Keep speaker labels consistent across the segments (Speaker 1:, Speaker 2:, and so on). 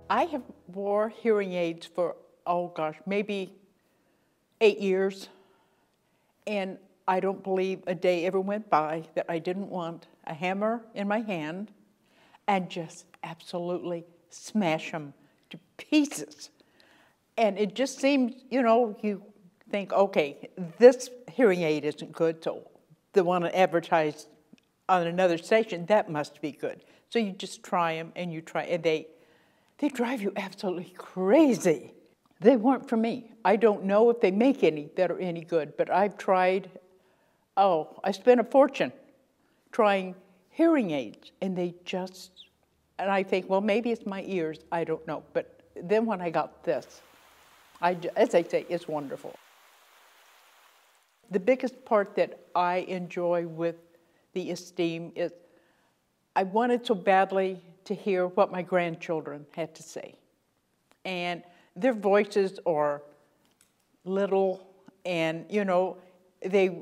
Speaker 1: I have wore hearing aids for, oh gosh, maybe 8 years. And I don't believe a day ever went by that I didn't want a hammer in my hand and just absolutely smash them to pieces. And it just seems, you know, you think, okay, this hearing aid isn't good, so the one advertised on another station, that must be good. So you just try them and you try, and they drive you absolutely crazy. They weren't for me. I don't know if they make any that are any good, but I've tried, I spent a fortune trying hearing aids, and and I think, well, maybe it's my ears, I don't know. But then when I got this, as I say, it's wonderful. The biggest part that I enjoy with the Esteem is I wanted so badly to hear what my grandchildren had to say. And their voices are little, and, you know,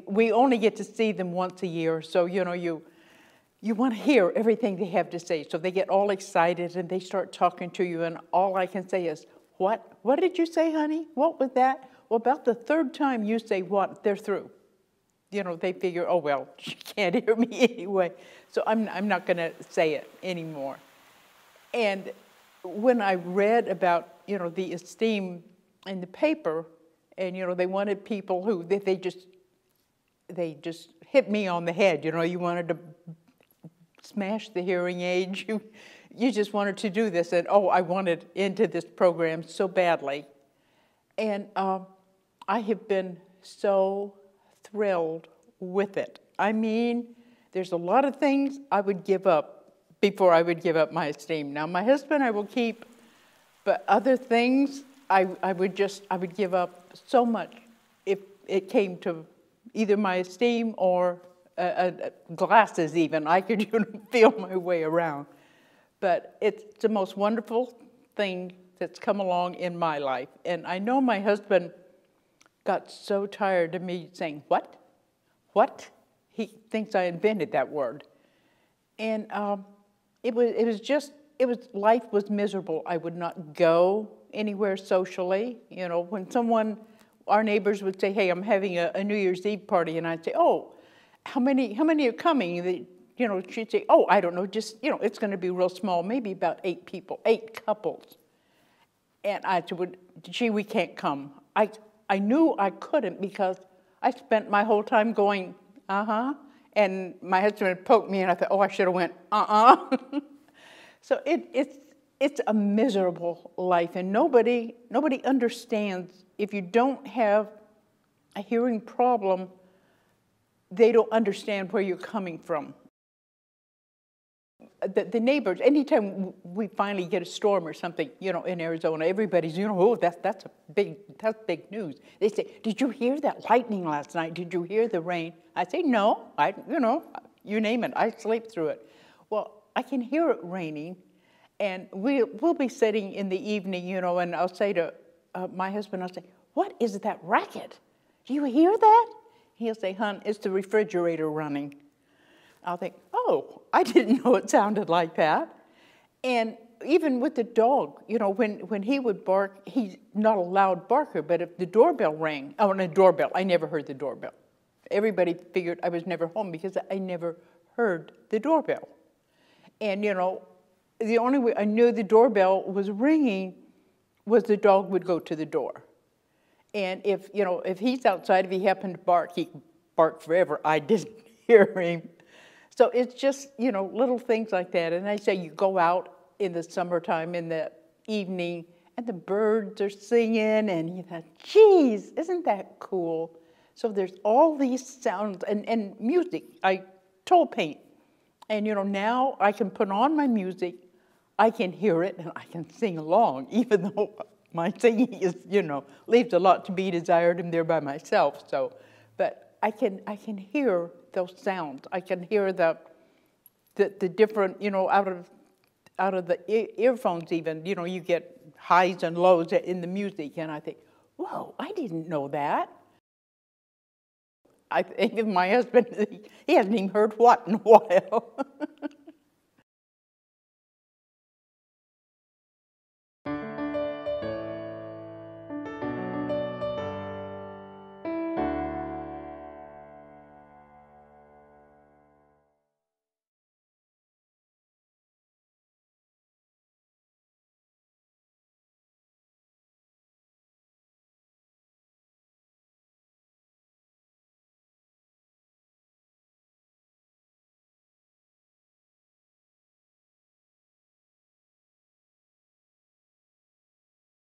Speaker 1: we only get to see them once a year, so, you know, you want to hear everything they have to say. So they get all excited and they start talking to you, and all I can say is, what? What did you say, honey? What was that? Well, about the third time you say what, they're through. You know, they figure, oh, well, she can't hear me anyway, so I'm not going to say it anymore. And when I read about, you know, the Esteem in the paper, and, you know, they wanted people who, they just hit me on the head, you know, you wanted to smash the hearing aid, you just wanted to do this, and I wanted into this program so badly. And I have been so thrilled with it. I mean, there's a lot of things I would give up before I would give up my Esteem. Now, my husband I will keep, but other things I would give up so much if it came to either my Esteem or glasses even. I could feel my way around. But it's the most wonderful thing that's come along in my life. And I know my husband got so tired of me saying, what? What? He thinks I invented that word. And life was miserable. I would not go anywhere socially. You know, when our neighbors would say, hey, I'm having a New Year's Eve party, and I'd say, oh, how many are coming? You know, she'd say, oh, I don't know, just, you know, it's going to be real small, maybe about 8 people, 8 couples. And I said, gee, we can't come. I knew I couldn't because I spent my whole time going, and my husband would poke me, and I thought, oh, I should have went, So it's a miserable life, and nobody understands. If you don't have a hearing problem, they don't understand where you're coming from. The neighbors, anytime we finally get a storm or something, you know, in Arizona, everybody's, you know, oh, that's big news. They say, did you hear that lightning last night? Did you hear the rain? I say, no, you know, you name it, I sleep through it. Well, I can hear it raining, and we'll be sitting in the evening, you know, and I'll say to my husband, I'll say, what is that racket? Do you hear that? He'll say, hon, it's the refrigerator running. I'll think, oh, I didn't know it sounded like that. And even with the dog, you know, when he would bark, he's not a loud barker, but if the doorbell rang, I never heard the doorbell. Everybody figured I was never home because I never heard the doorbell. And, you know, the only way I knew the doorbell was ringing was the dog would go to the door. And if he's outside, if he happened to bark, he barked forever. I didn't hear him. So it's just, you know, little things like that. And I say you go out in the summertime in the evening and the birds are singing and you thought, geez, isn't that cool? So there's all these sounds and music. I toe paint. And, you know, now I can put on my music, I can hear it, and I can sing along, even though my singing is, you know, leaves a lot to be desired. I'm there by myself. So, but I can hear those sounds. I can hear the different, you know, out of the earphones even, you know, you get highs and lows in the music, and I think, whoa, I didn't know that. I think my husband, he hasn't even heard what in a while.